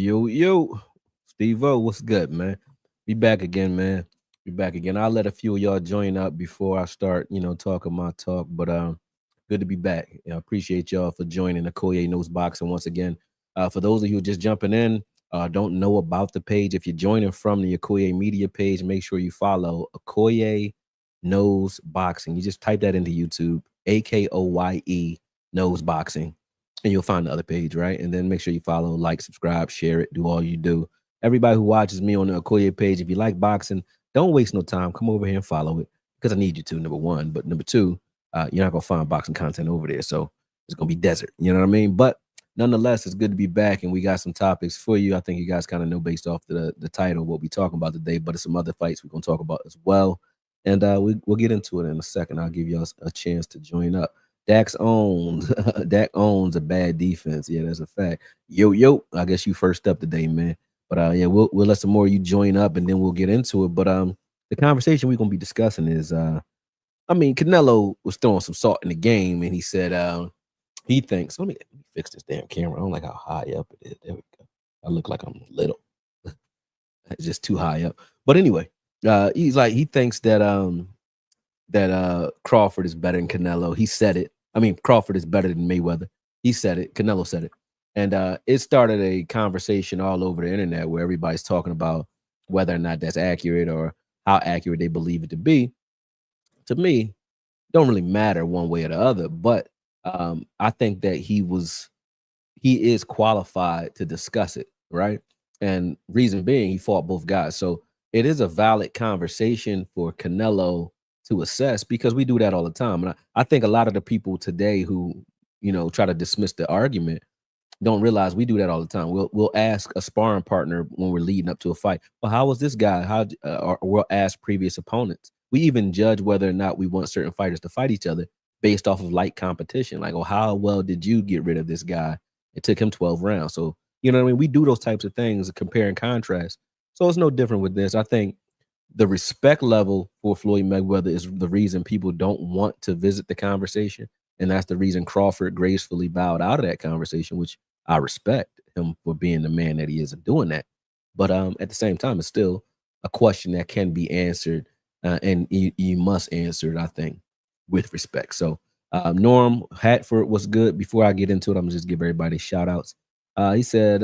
Yo, Steve-O, what's good, man? Be back again, man. Be back again. I'll let a few of y'all join up before I start, talking my talk. But good to be back. I appreciate y'all for joining Okoye Knows Boxing once again. For those of you who are just jumping in, don't know about the page. If you're joining from the Okoye Media page, make sure you follow Okoye Knows Boxing. You just type that into YouTube, Akoye Knows Boxing, and you'll find the other page, right? And then make sure you follow, like, subscribe, share it, do all you do. Everybody who watches me on the Okoye page, if you like boxing, don't waste no time. Come over here and follow it because I need you to, number one. But number two, you're not going to find boxing content over there. So it's going to be desert. You know what I mean? But nonetheless, it's good to be back. And we got some topics for you. I think you guys kind of know based off the title what we're talking about today. But it's some other fights we're going to talk about as well. And we'll get into it in a second. I'll give y'all a chance to join up. Dak owns a bad defense. Yeah, that's a fact. Yo, I guess you first up today, man. But yeah, we'll let some more of you join up and then we'll get into it. But the conversation we're gonna be discussing is Canelo was throwing some salt in the game and he said he thinks let me fix this damn camera. I don't like how high up it is. There we go. I look like I'm little. It's just too high up. But anyway, he thinks that Crawford is better than Canelo. He said it. Crawford is better than Mayweather. He said it. Canelo said it. And it started a conversation all over the internet where everybody's talking about whether or not that's accurate or how accurate they believe it to be. To me, don't really matter one way or the other. But I think that he is qualified to discuss it, right? And reason being, he fought both guys. So it is a valid conversation for Canelo to assess because we do that all the time. And I think a lot of the people today who, try to dismiss the argument don't realize we do that all the time. We'll ask a sparring partner when we're leading up to a fight, well, how was this guy? Or we'll ask previous opponents. We even judge whether or not we want certain fighters to fight each other based off of light competition. Like, oh, how well did you get rid of this guy? It took him 12 rounds. So, you know what I mean? We do those types of things, compare and contrast. So it's no different with this. I think the respect level for Floyd Mayweather is the reason people don't want to visit the conversation. And that's the reason Crawford gracefully bowed out of that conversation, which I respect him for being the man that he is and doing that. But at the same time, it's still a question that can be answered. And you must answer it, I think, with respect. So Norm Hatford was good. Before I get into it, I'm gonna just give everybody shout outs. He said,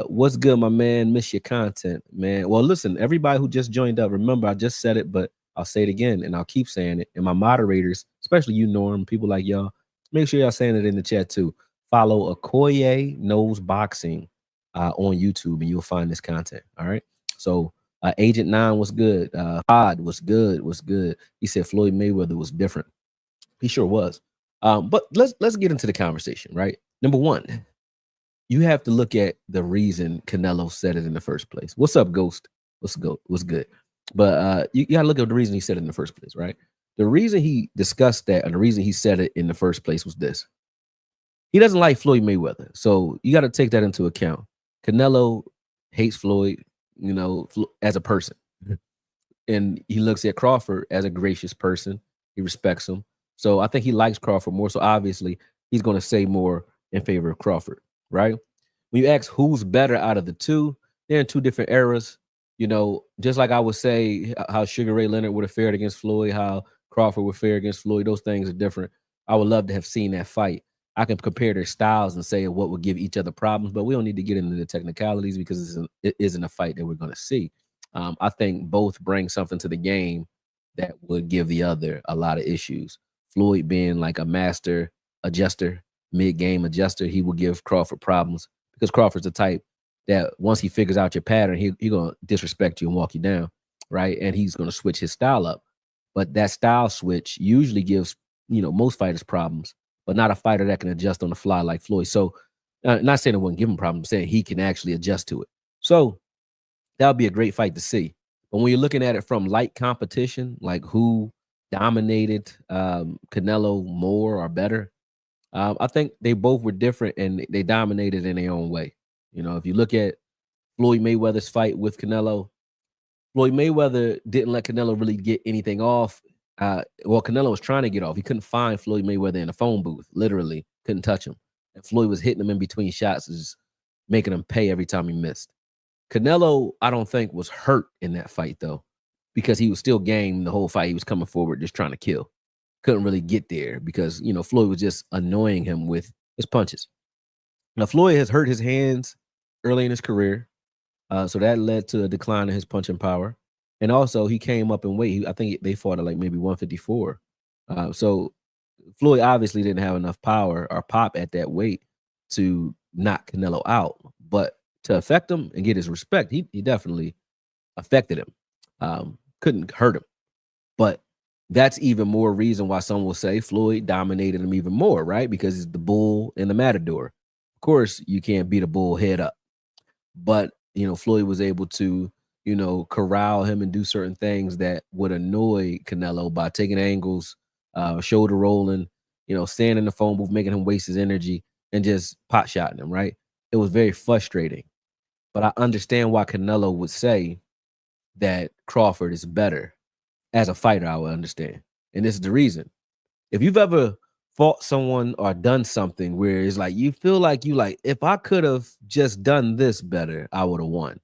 what's good, my man? Miss your content, man. Well, listen, everybody who just joined up, remember, I just said it, but I'll say it again and I'll keep saying it. And my moderators, especially you, Norm, people like y'all, make sure y'all saying it in the chat too. Follow Okoye Knows Boxing on YouTube and you'll find this content. All right. So Agent 9 was good. Pod was good. He said Floyd Mayweather was different. He sure was. But let's get into the conversation, right? Number one, you have to look at the reason Canelo said it in the first place. What's up, Ghost? What's good? But you got to look at the reason he said it in the first place, right? The reason he discussed that and the reason he said it in the first place was this. He doesn't like Floyd Mayweather. So you got to take that into account. Canelo hates Floyd, as a person. And he looks at Crawford as a gracious person. He respects him. So I think he likes Crawford more. So obviously he's going to say more in favor of Crawford, right? When you ask who's better out of the two, they're in two different eras. Just like I would say how Sugar Ray Leonard would have fared against Floyd, how Crawford would fare against Floyd, those things are different. I would love to have seen that fight. I can compare their styles and say what would give each other problems, but we don't need to get into the technicalities because it isn't a fight that we're going to see. I think both bring something to the game that would give the other a lot of issues. Floyd being like a master adjuster, mid-game adjuster, he will give Crawford problems because Crawford's the type that once he figures out your pattern, he's going to disrespect you and walk you down, right? And he's going to switch his style up. But that style switch usually gives, most fighters problems, but not a fighter that can adjust on the fly like Floyd. So not saying it wouldn't give him problems, I'm saying he can actually adjust to it. So that would be a great fight to see. But when you're looking at it from light competition, like who dominated Canelo more or better, I think they both were different and they dominated in their own way. If you look at Floyd Mayweather's fight with Canelo, Floyd Mayweather didn't let Canelo really get anything off. Canelo was trying to get off. He couldn't find Floyd Mayweather in a phone booth, literally couldn't touch him. And Floyd was hitting him in between shots. making him pay every time he missed. Canelo, I don't think, was hurt in that fight though, because he was still game the whole fight. He was coming forward, just trying to kill. Couldn't really get there because Floyd was just annoying him with his punches. Now Floyd has hurt his hands early in his career, so that led to a decline in his punching power, and also he came up in weight. I think they fought at like maybe 154. So Floyd obviously didn't have enough power or pop at that weight to knock Canelo out, but to affect him and get his respect, he definitely affected him. Couldn't hurt him, but that's even more reason why some will say Floyd dominated him even more, right? Because he's the bull and the matador. Of course, you can't beat a bull head up, but Floyd was able to corral him and do certain things that would annoy Canelo by taking angles, shoulder rolling, standing in the phone booth, making him waste his energy and just pot shotting him, right? It was very frustrating. But I understand why Canelo would say that Crawford is better. As a fighter, I would understand. And this is the reason. If you've ever fought someone or done something where it's like you feel like if I could have just done this better, I would have won.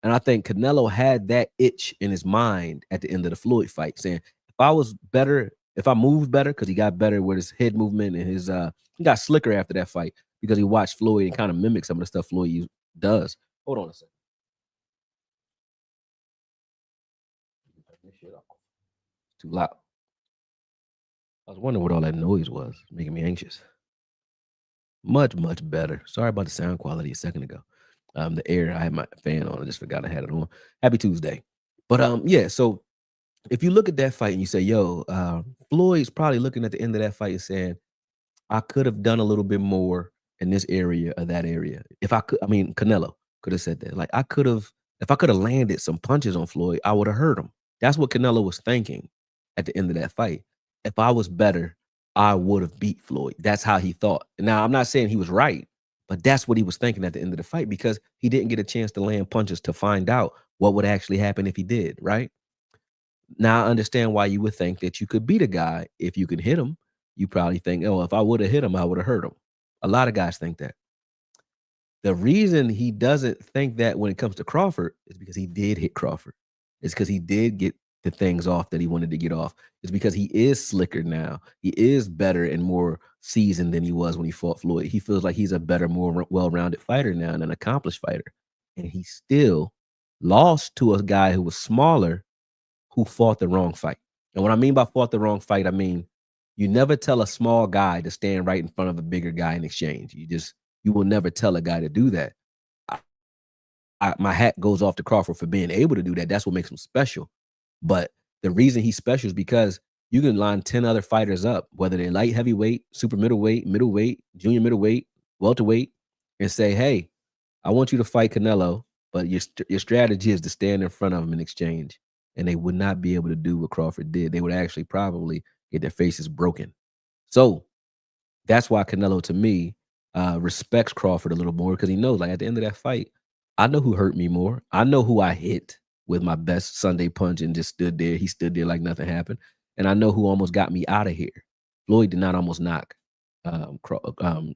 And I think Canelo had that itch in his mind at the end of the Floyd fight, saying, if I was better, if I moved better, because he got better with his head movement and his he got slicker after that fight because he watched Floyd and kind of mimicked some of the stuff Floyd does. Hold on a second. It's too loud. I was wondering what all that noise was, making me anxious. Much, much better. Sorry about the sound quality a second ago. The air, I had my fan on. I just forgot I had it on. Happy Tuesday. But yeah, so if you look at that fight and you say, yo, Floyd's probably looking at the end of that fight and saying, I could have done a little bit more in this area or that area. If I could, I mean, Canelo could have said that. Like, if I could have landed some punches on Floyd, I would have hurt him. That's what Canelo was thinking at the end of that fight. If I was better, I would have beat Floyd. That's how he thought. Now, I'm not saying he was right, but that's what he was thinking at the end of the fight because he didn't get a chance to land punches to find out what would actually happen if he did, right? Now I understand why you would think that you could beat a guy if you could hit him. You probably think, oh, if I would have hit him, I would have hurt him. A lot of guys think that. The reason he doesn't think that when it comes to Crawford is because he did hit Crawford. It's because he did get the things off that he wanted to get off. It's because he is slicker now. He is better and more seasoned than he was when he fought Floyd. He feels like he's a better, more well-rounded fighter now and an accomplished fighter. And he still lost to a guy who was smaller who fought the wrong fight. And what I mean by fought the wrong fight, I mean you never tell a small guy to stand right in front of a bigger guy in exchange. You will never tell a guy to do that. My hat goes off to Crawford for being able to do that. That's what makes him special. But the reason he's special is because you can line 10 other fighters up, whether they're light heavyweight, super middleweight, junior middleweight, welterweight, and say, hey, I want you to fight Canelo, but your strategy is to stand in front of him in exchange. And they would not be able to do what Crawford did. They would actually probably get their faces broken. So that's why Canelo, to me, respects Crawford a little more because he knows, like, at the end of that fight, I know who hurt me more. I know who I hit with my best Sunday punch and just stood there. He stood there like nothing happened. And I know who almost got me out of here. Floyd did not almost knock Canelo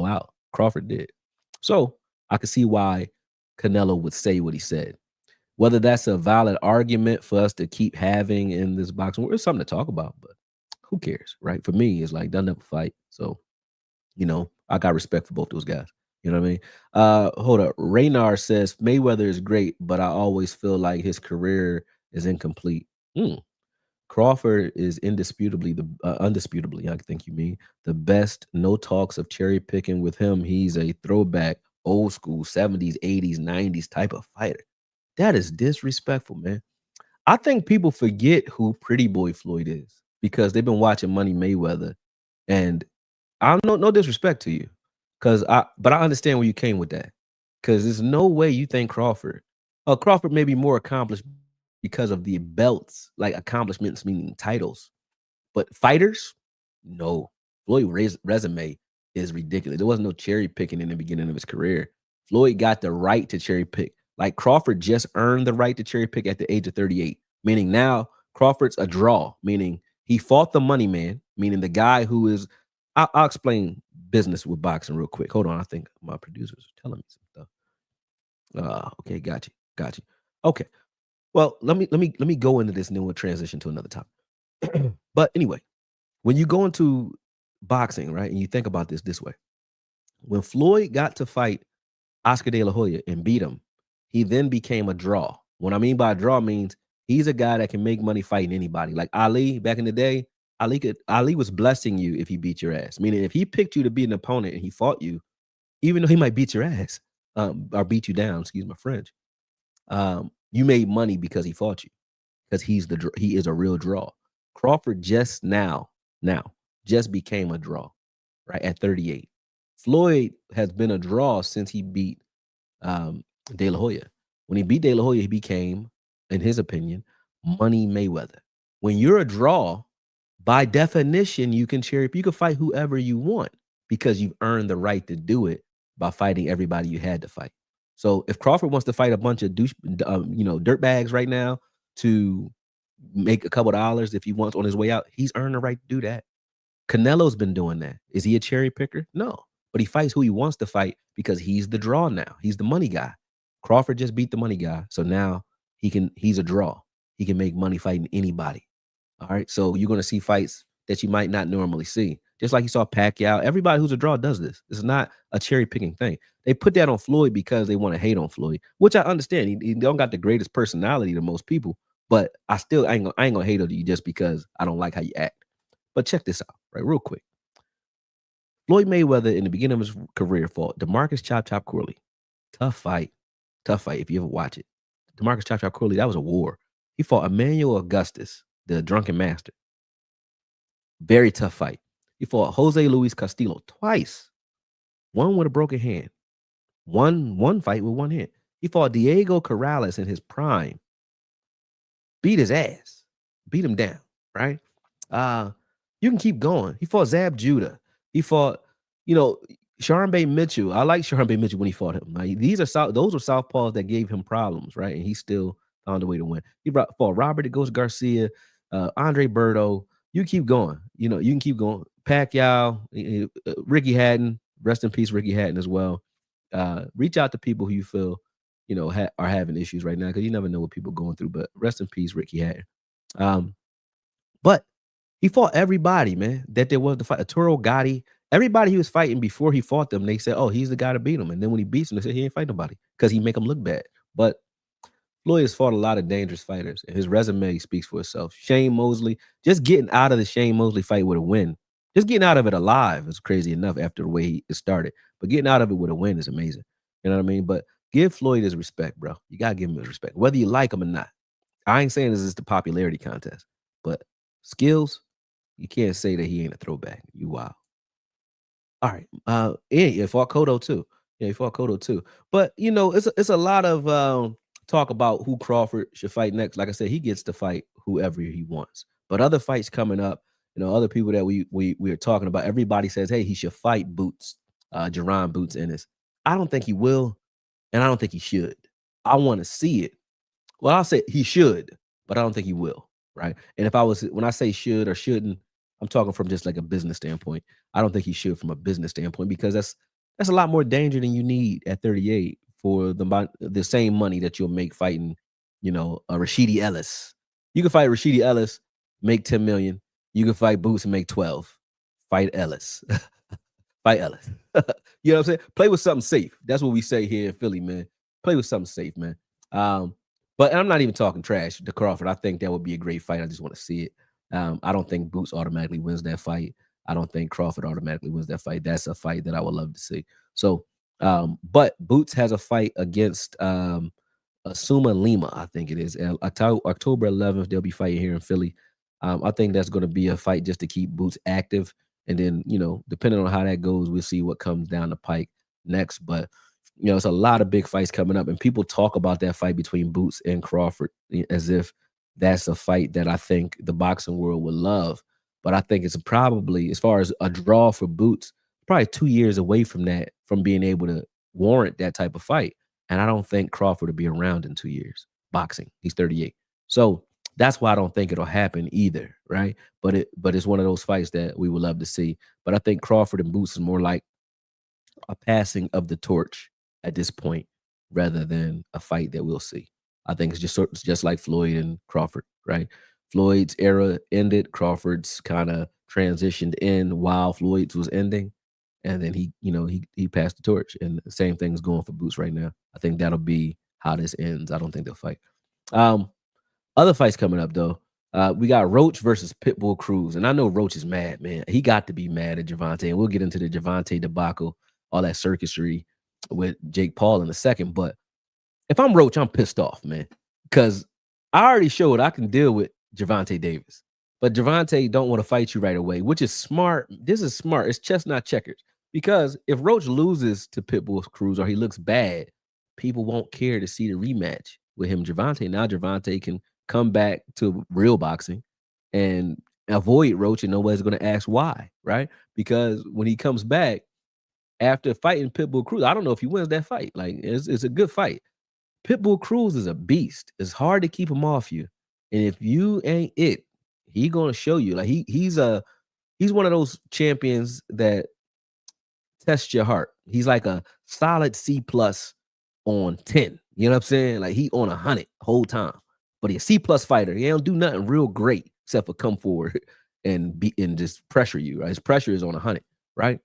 out. Crawford did. So I could see why Canelo would say what he said. Whether that's a valid argument for us to keep having in this boxing, it's something to talk about, but who cares, right? For me, it's like they'll never fight. So, I got respect for both those guys. You know what I mean? Hold up. Raynar says Mayweather is great, but I always feel like his career is incomplete. Crawford is indisputably undisputably, I think you mean, the best. No talks of cherry picking with him. He's a throwback, old school 70s, 80s, 90s type of fighter. That is disrespectful, man. I think people forget who Pretty Boy Floyd is because they've been watching Money Mayweather, and I don't no disrespect to you, but I understand where you came with that. Because there's no way you think Crawford. Crawford may be more accomplished because of the belts, like accomplishments meaning titles, but fighters, no. Floyd's resume is ridiculous. There wasn't no cherry picking in the beginning of his career. Floyd got the right to cherry pick. Like Crawford just earned the right to cherry pick at the age of 38, meaning now Crawford's a draw, meaning he fought the money man, meaning the guy who is, I'll explain business with boxing real quick. Hold on, I think my producers are telling me some stuff. Okay, got you, got you. Okay, well, let me go into this, and then we'll transition to another topic. But anyway, when you go into boxing, right, and you think about this way, when Floyd got to fight Oscar De La Hoya and beat him, he then became a draw. What I mean by draw means he's a guy that can make money fighting anybody. Like Ali back in the day, Ali was blessing you if he beat your ass. Meaning if he picked you to be an opponent and he fought you, even though he might beat your ass, or beat you down, excuse my French, you made money because he fought you, because he is a real draw. Crawford now just became a draw, right at 38. Floyd has been a draw since he beat De La Hoya. When he beat De La Hoya, he became, in his opinion, Money Mayweather. When you're a draw, by definition, you can fight whoever you want because you've earned the right to do it by fighting everybody you had to fight. So if Crawford wants to fight a bunch of dirt bags right now to make a couple dollars if he wants on his way out, he's earned the right to do that. Canelo's been doing that. Is he a cherry picker? No, but he fights who he wants to fight because he's the draw now. He's the money guy. Crawford just beat the money guy, so now he's a draw. He can make money fighting anybody. All right, so you're going to see fights that you might not normally see. Just like you saw Pacquiao. Everybody who's a draw does this. This is not a cherry picking thing. They put that on Floyd because they want to hate on Floyd, which I understand. He don't got the greatest personality to most people, but I ain't gonna hate on you just because I don't like how you act. But check this out, right, real quick. Floyd Mayweather in the beginning of his career fought DeMarcus Chop Chop Corley. Tough fight if you ever watch it. DeMarcus Chop Chop Corley, that was a war. He fought Emmanuel Augustus, the drunken master. Very tough fight. He fought Jose Luis Castillo twice. One with a broken hand. One fight with one hand. He fought Diego Corrales in his prime. Beat his ass. Beat him down, right? You can keep going. He fought Zab Judah. He fought, Sharmba Mitchell. I like Sharmba Mitchell when he fought him. Those were Southpaws that gave him problems, right? And he still found a way to win. He fought Robert the Ghost Garcia, Andre Berto. You keep going. You can keep going. Pacquiao, Ricky Hatton. Rest in peace, Ricky Hatton as well. Reach out to people who you feel, are having issues right now, because you never know what people are going through. But rest in peace, Ricky Hatton. But he fought everybody, man, that there was to fight. Arturo Gotti, everybody he was fighting before he fought them, they said, oh, he's the guy to beat him. And then when he beats him, they said he ain't fight nobody because he make them look bad. But Floyd has fought a lot of dangerous fighters, and his resume speaks for itself. Shane Mosley, just getting out of the Shane Mosley fight with a win, just getting out of it alive is crazy enough after the way it started. But getting out of it with a win is amazing. You know what I mean? But give Floyd his respect, bro. You got to give him his respect, whether you like him or not. I ain't saying this is the popularity contest, but skills, you can't say that he ain't a throwback. You wild. All right. And he fought Cotto too. Yeah, he fought Cotto too. But it's a lot of talk about who Crawford should fight next. Like I said, he gets to fight whoever he wants. But other fights coming up, other people that we are talking about, everybody says, hey, he should fight Boots, Jerron Boots Ennis. I don't think he will, and I don't think he should. I want to see it. Well, I'll say he should, but I don't think he will. Right. And when I say should or shouldn't, I'm talking from just like a business standpoint. I don't think he should from a business standpoint, because that's a lot more danger than you need at 38 for the same money that you'll make fighting, a Rashidi Ellis. You can fight Rashidi Ellis, make 10 million. You can fight Boots and make 12. Fight Ellis. Fight Ellis. You know what I'm saying? Play with something safe. That's what we say here in Philly, man. Play with something safe, man. But I'm not even talking trash to Crawford. I think that would be a great fight. I just want to see it. I don't think Boots automatically wins that fight. I don't think Crawford automatically wins that fight. That's a fight that I would love to see. So, but Boots has a fight against Suma Lima, I think it is. October 11th, they'll be fighting here in Philly. I think that's going to be a fight just to keep Boots active. And then, depending on how that goes, we'll see what comes down the pike next. But, it's a lot of big fights coming up. And people talk about that fight between Boots and Crawford as if that's a fight that I think the boxing world would love. But I think it's probably, as far as a draw for Boots, probably 2 years away from that, from being able to warrant that type of fight. And I don't think Crawford will be around in 2 years boxing. He's 38. So That's why I don't think it'll happen either, right? But it's one of those fights that we would love to see. But I think Crawford and Boots is more like a passing of the torch at this point rather than a fight that we'll see. I think it's just like Floyd and Crawford, right? Floyd's era ended, Crawford's kind of transitioned in while Floyd's was ending, and then he passed the torch, and the same thing's going for Boots right now. I think that'll be how this ends. I don't think they'll fight. Um, Other fights coming up though. We got Roach versus Pitbull Cruz, and I know Roach is mad, man. He got to be mad at Javante, and we'll get into the Javante debacle, all that circusry with Jake Paul in a second. But if I'm Roach, I'm pissed off, man, because I already showed I can deal with Javante Davis, but Javante don't want to fight you right away, which is smart. This is smart. It's chess, not checkers. Because if Roach loses to Pitbull Cruz or he looks bad, people won't care to see the rematch with him, Javante. Now Javante can come back to real boxing and avoid Roach, and nobody's going to ask why, right? Because when he comes back after fighting Pitbull Cruz, I don't know if he wins that fight. Like it's a good fight. Pitbull Cruz is a beast. It's hard to keep him off you, and if you ain't it, he gonna show you. Like he's one of those champions that test your heart. He's like a solid C plus on 10. You know what I'm saying? Like he on 100 whole time. But he's a C plus fighter. He don't do nothing real great except for come forward and beat and just pressure you. Right? His pressure is on 100, right?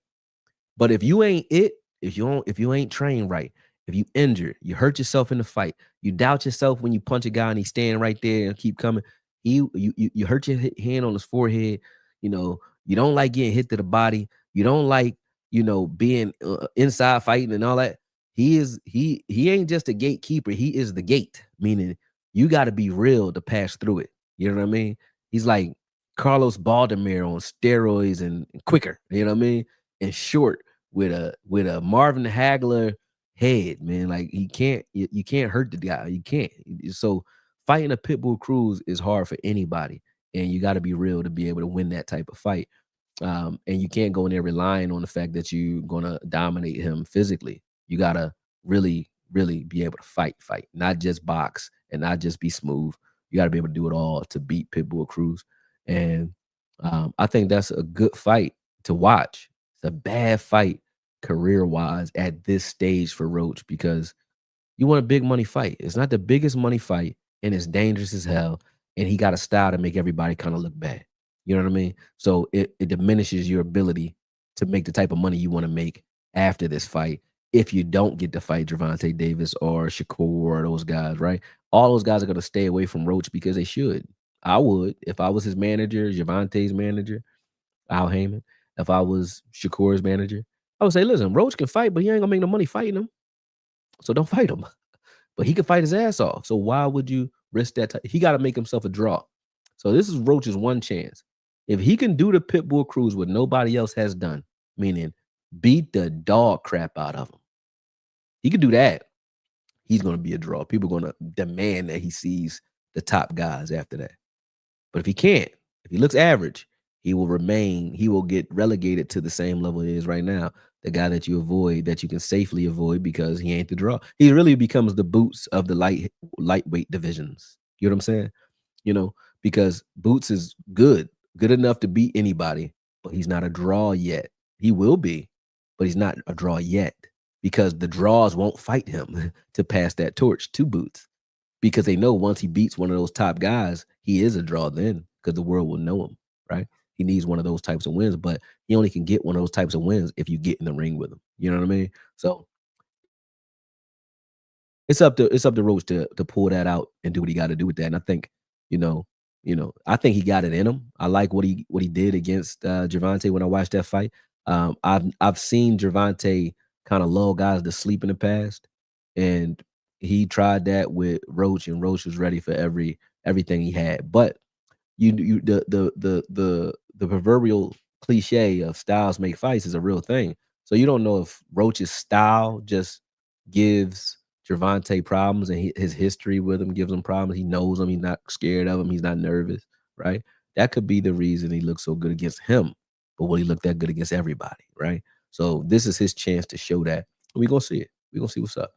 But if you ain't it, if you ain't trained right, if you injured, you hurt yourself in the fight, you doubt yourself when you punch a guy and he's standing right there and keep coming. You hurt your hand on his forehead. You don't like getting hit to the body. You don't like being inside fighting and all that. He ain't just a gatekeeper. He is the gate, meaning you got to be real to pass through it. You know what I mean? He's like Carlos Baldomir on steroids and quicker. You know what I mean? And short with a Marvin Hagler head, man. Like you can't hurt the guy. You can't. So fighting a Pitbull Cruz is hard for anybody, and you got to be real to be able to win that type of fight. And you can't go in there relying on the fact that you're gonna dominate him physically. You gotta really, really be able to fight, not just box and not just be smooth. You gotta be able to do it all to beat Pitbull Cruz. And I think that's a good fight to watch. It's a bad fight career-wise at this stage for Roach because you want a big money fight. It's not the biggest money fight, and it's dangerous as hell. And he got a style to make everybody kind of look bad. You know what I mean? So it diminishes your ability to make the type of money you want to make after this fight if you don't get to fight Javante Davis or Shakur or those guys, right? All those guys are going to stay away from Roach because they should. I would. If I was his manager, Javante's manager, Al Heyman, if I was Shakur's manager, I would say, listen, Roach can fight, but he ain't going to make no money fighting him. So don't fight him. But he can fight his ass off. So why would you risk that? He got to make himself a draw. So this is Roach's one chance. If he can do the Pitbull Cruz what nobody else has done, meaning beat the dog crap out of him, he can do that. He's going to be a draw. People are going to demand that he sees the top guys after that. But if he can't, if he looks average, he will get relegated to the same level he is right now. The guy that you avoid, that you can safely avoid because he ain't the draw. He really becomes the Boots of the lightweight divisions. You know what I'm saying? Because Boots is good enough to beat anybody, but he's not a draw yet. He will be, but he's not a draw yet because the draws won't fight him to pass that torch to Boots because they know once he beats one of those top guys, he is a draw then because the world will know him, right? He needs one of those types of wins, but he only can get one of those types of wins if you get in the ring with him. You know what I mean? So it's up to Roach to pull that out and do what he got to do with that. And I think, I think he got it in him. I like what he did against Javante when I watched that fight. I've seen Javante kind of lull guys to sleep in the past, and he tried that with Roach, and Roach was ready for everything he had. But the proverbial cliche of styles make fights is a real thing. So you don't know if Roach's style just gives Javante problems and his history with him gives him problems. He knows him. He's not scared of him. He's not nervous, right? That could be the reason he looks so good against him. But will he look that good against everybody, right? So this is his chance to show that. We're going to see it. We're going to see what's up.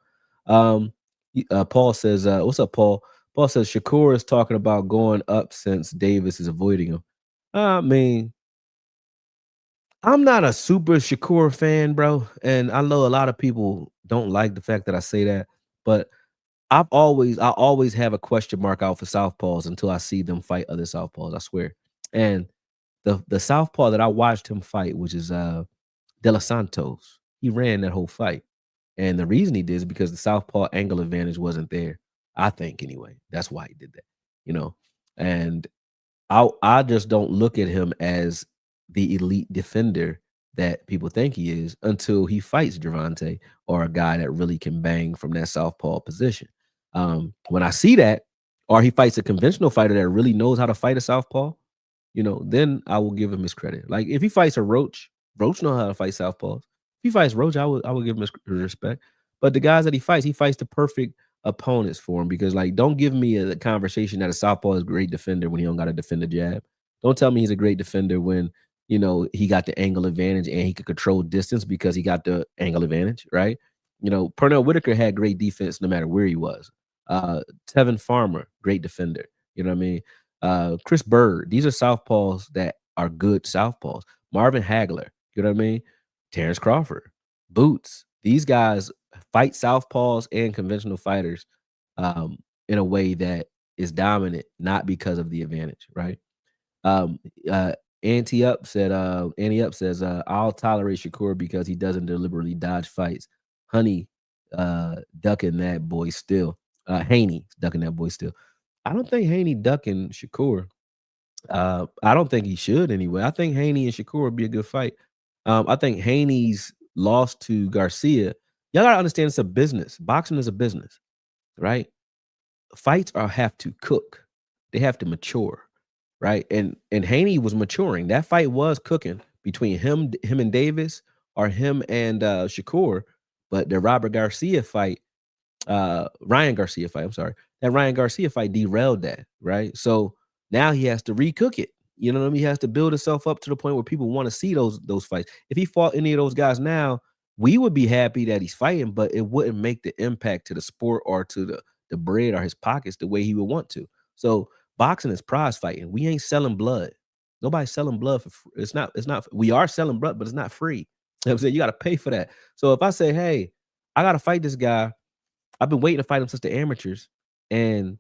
Paul says, what's up, Paul? Paul says Shakur is talking about going up since Davis is avoiding him. I mean, I'm not a super Shakur fan, bro, and I know a lot of people don't like the fact that I say that, but I always have a question mark out for Southpaws until I see them fight other Southpaws, I swear. And the Southpaw that I watched him fight, which is De Los Santos, he ran that whole fight. And the reason he did is because the Southpaw angle advantage wasn't there. I think anyway. That's why he did that. You know. And I just don't look at him as the elite defender that people think he is until he fights Gervonta or a guy that really can bang from that southpaw position. When I see that, or he fights a conventional fighter that really knows how to fight a southpaw, then I will give him his credit. Like if he fights a Roach, Roach know how to fight southpaws. If he fights Roach, I would give him his respect. But the guys that he fights the perfect opponents for him because like don't give me a conversation that a southpaw is a great defender when he don't got to defend the jab. Don't tell me he's a great defender when he got the angle advantage and he could control distance because he got the angle advantage, right? Pernell Whitaker had great defense no matter where he was. Tevin Farmer, great defender. You know what I mean? Chris Bird, these are southpaws that are good southpaws. Marvin Hagler, you know what I mean? Terrence Crawford, Boots. These guys fight southpaws and conventional fighters in a way that is dominant, not because of the advantage, right? Um, uh, Annie Up says, I'll tolerate Shakur because he doesn't deliberately dodge fights. Honey, ducking that boy still. Haney ducking that boy still. I don't think Haney ducking Shakur. I don't think he should anyway. I think Haney and Shakur would be a good fight. I think Haney's loss to Garcia. Y'all gotta understand it's a business. Boxing is a business, right? Fights have to cook. They have to mature, right? And Haney was maturing. That fight was cooking between him and Davis or him and Shakur. But the Robert Garcia fight, Ryan Garcia fight, I'm sorry. That Ryan Garcia fight derailed that, right? So now he has to recook it. You know what I mean? He has to build himself up to the point where people want to see those fights. If he fought any of those guys now, we would be happy that he's fighting, but it wouldn't make the impact to the sport or to the bread or his pockets the way he would want to. So boxing is prize fighting. We ain't selling blood. Nobody's selling blood for free. It's not we are selling blood, but it's not free. You know what I'm saying? You got to pay for that. So if I say, hey, I gotta fight this guy, I've been waiting to fight him since the amateurs, and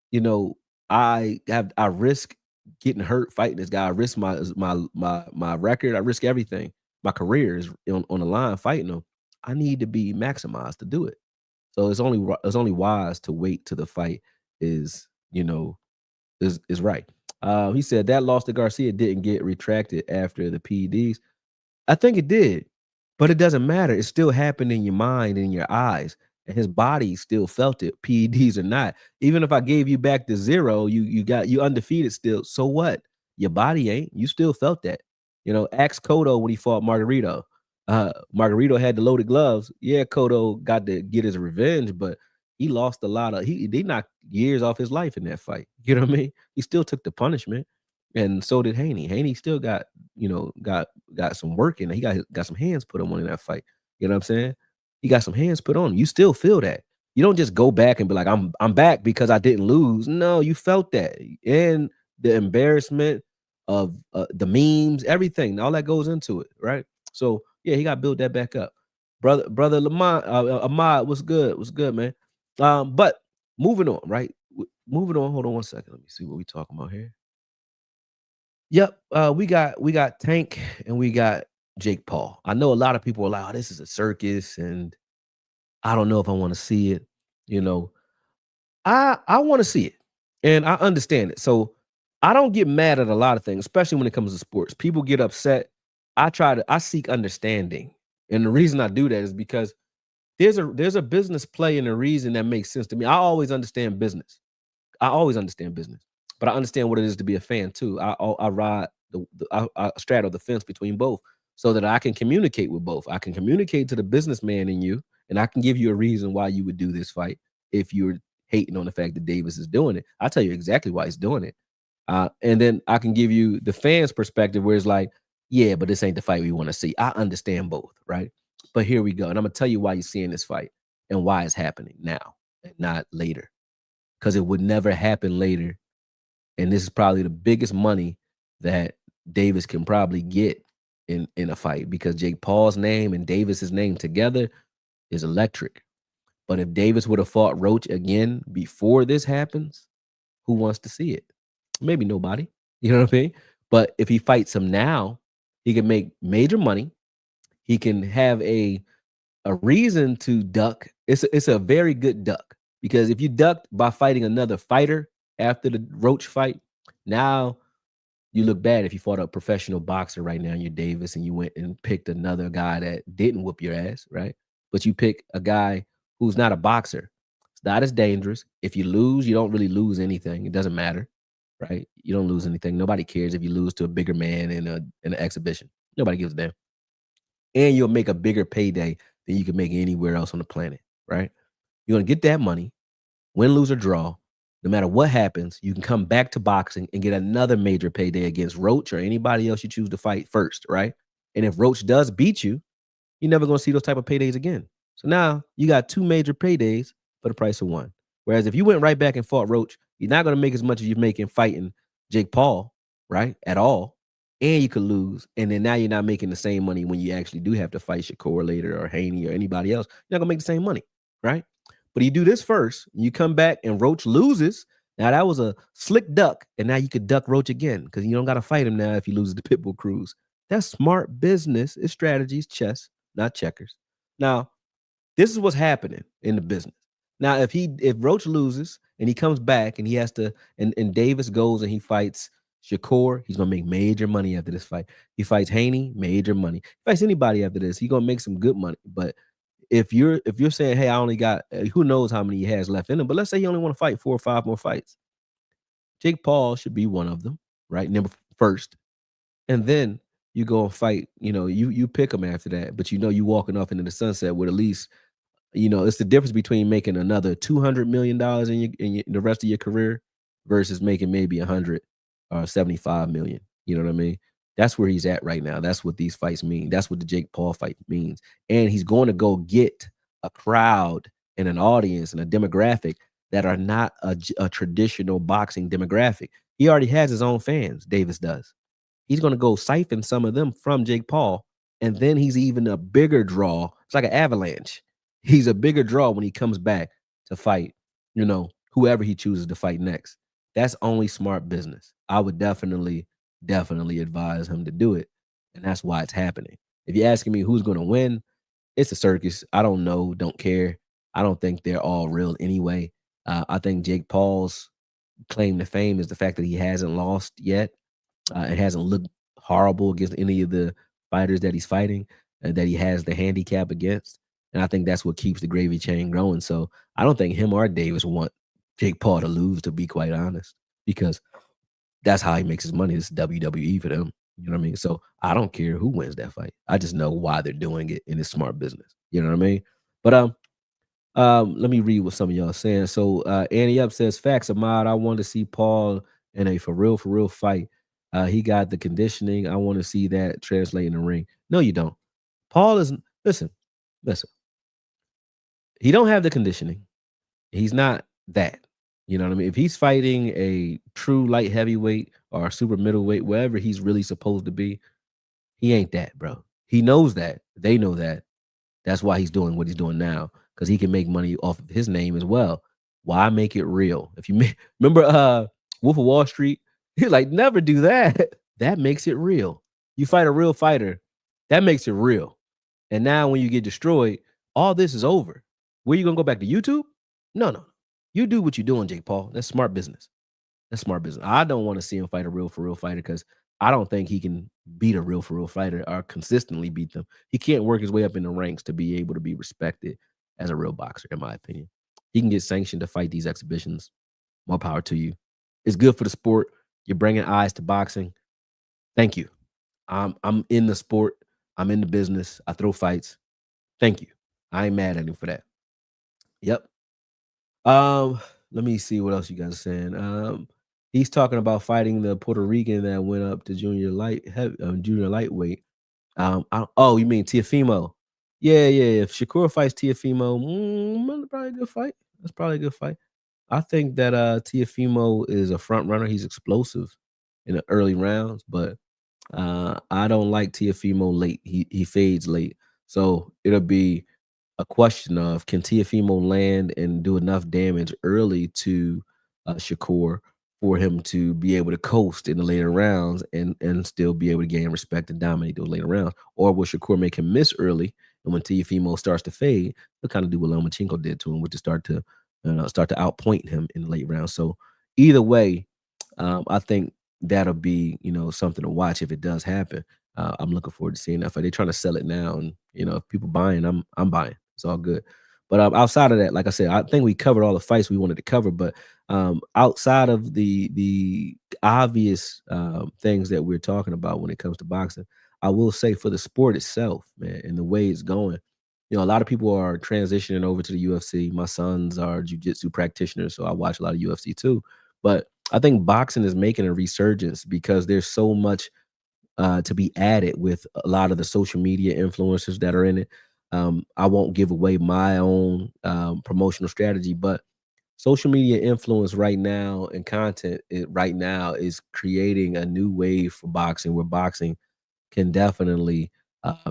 you know, I risk getting hurt fighting this guy. I risk my record. I risk everything. My career is on the line fighting him. I need to be maximized to do it. So it's only wise to wait till the fight is is right. He said that loss to Garcia didn't get retracted after the PEDs. I think it did, but it doesn't matter. It still happened in your mind and in your eyes, and his body still felt it, PEDs or not. Even if I gave you back to zero, you undefeated still. So what? Your body ain't. You still felt that. Ask Cotto when he fought Margarito. Margarito had the loaded gloves. Yeah, Cotto got to get his revenge, but he lost a lot of they knocked years off his life in that fight. You know what I mean? He still took the punishment, and so did Haney. Haney still got some work in it. He got some hands put on him in that fight. You know what I'm saying? He got some hands put on him. You still feel that. You don't just go back and be like, I'm back because I didn't lose. No, you felt that. And the embarrassment of the memes, everything, all that goes into it, right? So yeah, he got to build that back up. Brother Lamont, Ahmad, what's good? What's good, man? But moving on, right? Moving on. Hold on one second. Let me see what we talking about here. Yep. We got Tank and we got Jake Paul. I know a lot of people are like, oh, this is a circus, and I don't know if I want to see it. You know, I want to see it, and I understand it. So I don't get mad at a lot of things, especially when it comes to sports. People get upset. I seek understanding. And the reason I do that is because there's a business play and a reason that makes sense to me. I always understand business. I always understand business, but I understand what it is to be a fan too. I ride I straddle the fence between both so that I can communicate with both. I can communicate to the businessman in you, and I can give you a reason why you would do this fight if you're hating on the fact that Davis is doing it. I'll tell you exactly why he's doing it. And then I can give you the fans' perspective where it's like, yeah, but this ain't the fight we want to see. I understand both, right? But here we go. And I'm gonna tell you why you're seeing this fight and why it's happening now and not later. because it would never happen later. And this is probably the biggest money that Davis can probably get in a fight, because Jake Paul's name and Davis's name together is electric. But if Davis would have fought Roach again before this happens, who wants to see it? Maybe nobody. You know what I mean? But if he fights him now, he can make major money. He can have a reason to duck. It's a very good duck, because if you ducked by fighting another fighter after the Roach fight, now you look bad if you fought a professional boxer right now, and you're Davis, and you went and picked another guy that didn't whoop your ass, right? But you pick a guy who's not a boxer. It's not as dangerous. If you lose, you don't really lose anything. It doesn't matter, right? You don't lose anything. Nobody cares if you lose to a bigger man in an exhibition. Nobody gives a damn. And you'll make a bigger payday than you can make anywhere else on the planet, right? You're gonna get that money, win, lose, or draw. No matter what happens, you can come back to boxing and get another major payday against Roach or anybody else you choose to fight first, right? And if Roach does beat you, you're never gonna see those type of paydays again. So now you got two major paydays for the price of one. Whereas if you went right back and fought Roach, you're not gonna make as much as you're making fighting Jake Paul, right? At all. And you could lose. And then now you're not making the same money when you actually do have to fight Shakur later or Haney or anybody else. You're not gonna make the same money, right? But you do this first, you come back and Roach loses. Now that was a slick duck, and now you could duck Roach again, because you don't got to fight him now if he loses to Pitbull Cruz. That's smart business. It's strategies, chess, not checkers. Now, this is what's happening in the business. Now, if Roach loses and he comes back and he has to, and Davis goes and he fights Shakur, he's gonna make major money after this fight. He fights Haney, major money. He fights anybody after this, he's gonna make some good money. But if you're saying, hey, I only got who knows how many he has left in him, but let's say you only want to fight 4 or 5 more fights. Jake Paul should be one of them, right? Number first. And then you go and fight, you pick him after that, but you walking off into the sunset with at least, it's the difference between making another $200 million in the rest of your career versus making maybe 100 or 75 million. You know what I mean? That's where he's at right now. That's what these fights mean. That's what the Jake Paul fight means. And he's going to go get a crowd and an audience and a demographic that are not a traditional boxing demographic. He already has his own fans, Davis does. He's going to go siphon some of them from Jake Paul, and then he's even a bigger draw. It's like an avalanche. He's a bigger draw when he comes back to fight, whoever he chooses to fight next. That's only smart business. I would definitely advise him to do it, and that's why it's happening. If you're asking me who's going to win, it's a circus. I don't know, don't care. I don't think they're all real anyway. I think Jake Paul's claim to fame is the fact that he hasn't lost yet. It hasn't looked horrible against any of the fighters that he's fighting, and that he has the handicap against. And I think that's what keeps the gravy chain growing. So I don't think him or Davis want Jake Paul to lose, to be quite honest, because that's how he makes his money. It's WWE for them. You know what I mean? So I don't care who wins that fight. I just know why they're doing it, and it's smart business. You know what I mean? But let me read what some of y'all are saying. So Annie Up says, facts, Ahmad. I want to see Paul in a for real fight. He got the conditioning. I want to see that translate in the ring. No, you don't. Paul is listen. He don't have the conditioning. He's not that. You know what I mean? If he's fighting a true light heavyweight or super middleweight, wherever he's really supposed to be, he ain't that, bro. He knows that. They know that. That's why he's doing what he's doing now, because he can make money off of his name as well. Why make it real? If you remember Wolf of Wall Street, he's like, never do that. That makes it real. You fight a real fighter, that makes it real. And now when you get destroyed, all this is over. Where you gonna go back to YouTube? No. You do what you're doing, Jake Paul. That's smart business. That's smart business. I don't want to see him fight a real for real fighter, because I don't think he can beat a real for real fighter or consistently beat them. He can't work his way up in the ranks to be able to be respected as a real boxer, in my opinion. He can get sanctioned to fight these exhibitions. More power to you. It's good for the sport. You're bringing eyes to boxing. Thank you. I'm in the sport. I'm in the business. I throw fights. Thank you. I ain't mad at him for that. Yep. Let me see what else you guys are saying. He's talking about fighting the Puerto Rican that went up to junior lightweight. You mean Teofimo? Yeah. If Shakur fights Teofimo, probably a good fight. That's probably a good fight. I think that Tiafimo is a front runner. He's explosive in the early rounds, but I don't like Tiafimo late. He fades late. So it'll be a question of can Tiafimo land and do enough damage early to Shakur for him to be able to coast in the later rounds and still be able to gain respect and dominate those later rounds, or will Shakur make him miss early, and when Tiafimo starts to fade, he'll kind of do what Lomachenko did to him, which is start to outpoint him in the late rounds. So either way, I think that'll be something to watch if it does happen. I'm looking forward to seeing that. If they're trying to sell it now, and if people buying, I'm buying. It's all good. But outside of that, like I said, I think we covered all the fights we wanted to cover. But outside of the obvious things that we're talking about when it comes to boxing, I will say for the sport itself, man, and the way it's going, a lot of people are transitioning over to the UFC. My sons are jujitsu practitioners, so I watch a lot of UFC too. But I think boxing is making a resurgence because there's so much to be added with a lot of the social media influencers that are in it. I won't give away my own promotional strategy, but social media influence right now and content right now is creating a new wave for boxing, where boxing can definitely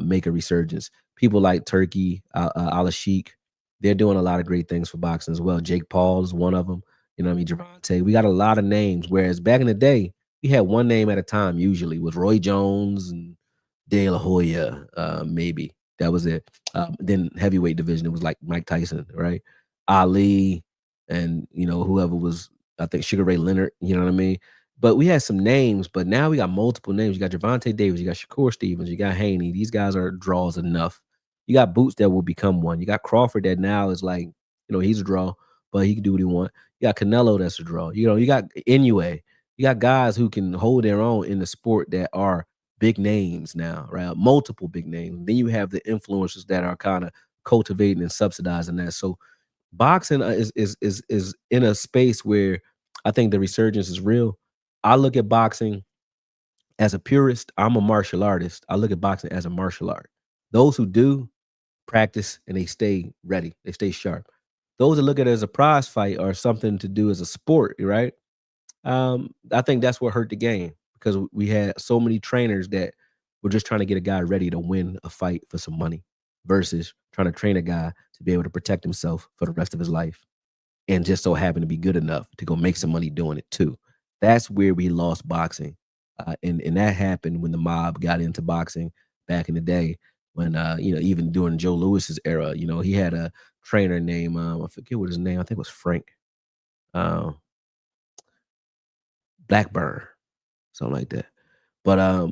make a resurgence. People like Turkey, Ala Sheik, they're doing a lot of great things for boxing as well. Jake Paul is one of them. You know what I mean? Javante. We got a lot of names. Whereas back in the day, we had one name at a time, usually with Roy Jones and De La Hoya, maybe. That was it. Then heavyweight division, it was like Mike Tyson, right? Ali, and whoever was, I think Sugar Ray Leonard, you know what I mean? But we had some names, but now we got multiple names. You got Javante Davis, you got Shakur Stevens, you got Haney. These guys are draws enough. You got Boots that will become one. You got Crawford that now is like, he's a draw, but he can do what he want. You got Canelo that's a draw. You got Inoue. You got guys who can hold their own in the sport that are big names now, right? Multiple big names. Then you have the influencers that are kind of cultivating and subsidizing that. So boxing is in a space where I think the resurgence is real. I look at boxing as a purist. I'm a martial artist. I look at boxing as a martial art. Those who do practice and they stay ready, they stay sharp. Those that look at it as a prize fight or something to do as a sport, right? I think that's what hurt the game because we had so many trainers that were just trying to get a guy ready to win a fight for some money versus trying to train a guy to be able to protect himself for the rest of his life and just so happen to be good enough to go make some money doing it too. That's where we lost boxing, and that happened when the mob got into boxing back in the day. When even during Joe Lewis's era, he had a trainer named I forget what his name. I think it was Frank uh, Blackburn, something like that. But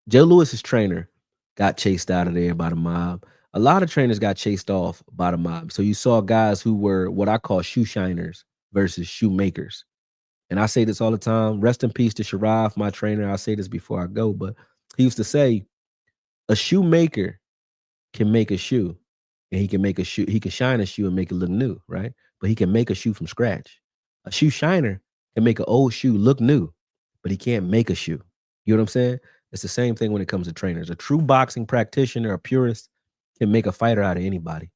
Joe Lewis's trainer got chased out of there by the mob. A lot of trainers got chased off by the mob. So you saw guys who were what I call shoe shiners versus shoemakers. And I say this all the time. Rest in peace to Sharaf, my trainer. I'll say this before I go, but he used to say a shoemaker can make a shoe, and he can make a shoe. He can shine a shoe and make it look new, right? But he can make a shoe from scratch. A shoe shiner can make an old shoe look new, but he can't make a shoe. You know what I'm saying? It's the same thing when it comes to trainers. A true boxing practitioner, a purist, can make a fighter out of anybody.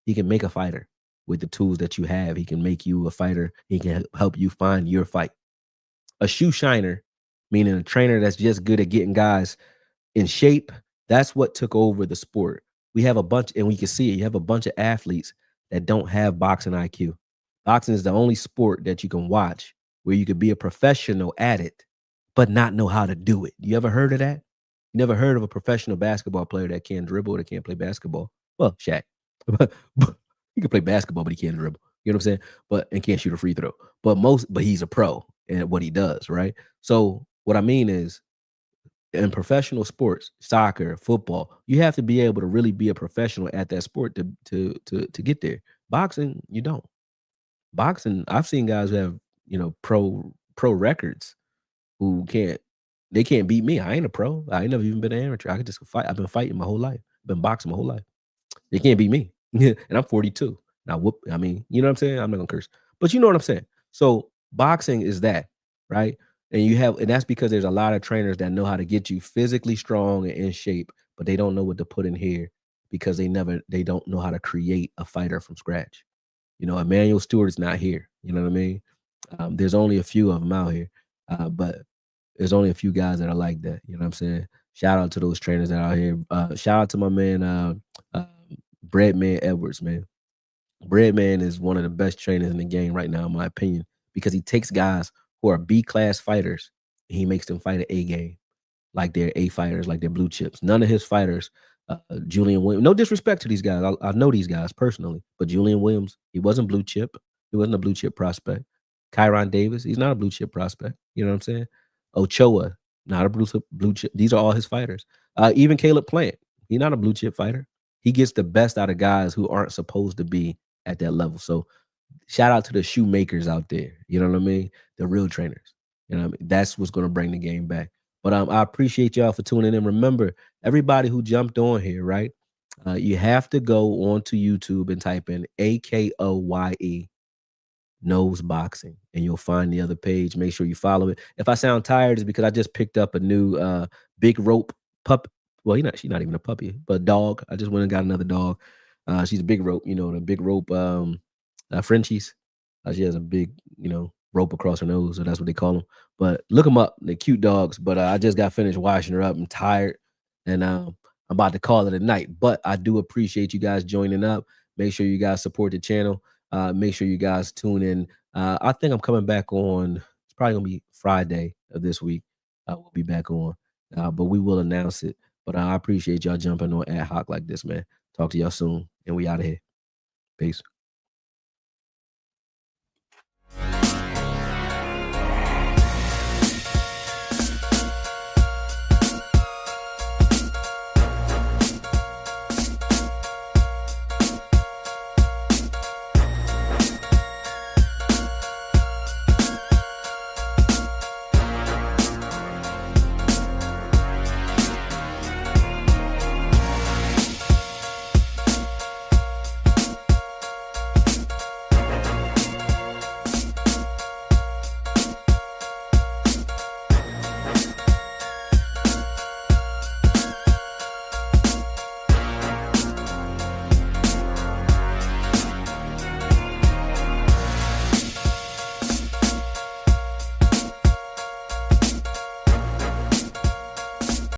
He can make a fighter with the tools that you have. He can make you a fighter. He can help you find your fight. A shoe shiner, meaning a trainer that's just good at getting guys in shape, that's what took over the sport. We have a bunch, and we can see it. You have a bunch of athletes that don't have boxing IQ. Boxing is the only sport that you can watch where you could be a professional at it, but not know how to do it. You ever heard of that? You never heard of a professional basketball player that can't dribble, that can't play basketball? Well, Shaq. He can play basketball, but he can't dribble. You know what I'm saying? And can't shoot a free throw. But he's a pro at what he does, right? So what I mean is in professional sports, soccer, football, you have to be able to really be a professional at that sport to get there. Boxing, you don't. Boxing, I've seen guys who have, pro records who they can't beat me. I ain't a pro. I ain't never even been an amateur. I could just fight. I've been fighting my whole life. Been boxing my whole life. They can't beat me. And I'm 42. Now I mean, you know what I'm saying? I'm not gonna curse. But you know what I'm saying? So boxing is that, right? And that's because there's a lot of trainers that know how to get you physically strong and in shape, but they don't know what to put in here because they don't know how to create a fighter from scratch. Emmanuel Stewart is not here. You know what I mean? There's only a few of them out here, but there's only a few guys that are like that. You know what I'm saying? Shout out to those trainers that are out here. Shout out to my man, uh, Breadman Edwards, man. Breadman is one of the best trainers in the game right now, in my opinion, because he takes guys who are B class fighters and he makes them fight an A game like they're A fighters, like they're blue chips. None of his fighters, Julian Williams, no disrespect to these guys. I know these guys personally, but Julian Williams, he wasn't blue chip. He wasn't a blue chip prospect. Kyron Davis, he's not a blue chip prospect. You know what I'm saying? Ochoa, not a blue chip. These are all his fighters. Even Caleb Plant, he's not a blue chip fighter. He gets the best out of guys who aren't supposed to be at that level. So shout out to the shoemakers out there. You know what I mean? The real trainers. You know what I mean? That's what's going to bring the game back. But I appreciate y'all for tuning in. Remember, everybody who jumped on here, right? You have to go onto YouTube and type in AKOYE Nose Boxing, and you'll find the other page. Make sure you follow it. If I sound tired, it's because I just picked up a new big rope pup. Well, she's not even a puppy, but dog. I just went and got another dog. She's a big rope, the big rope Frenchies. She has a big, rope across her nose, so that's what they call them. But look them up. They're cute dogs. But I just got finished washing her up. I'm tired, and I'm about to call it a night. But I do appreciate you guys joining up. Make sure you guys support the channel. Make sure you guys tune in. I think I'm coming back on. It's probably gonna be Friday of this week. We'll be back on, but we will announce it. But I appreciate y'all jumping on ad hoc like this, man. Talk to y'all soon, and we out of here. Peace.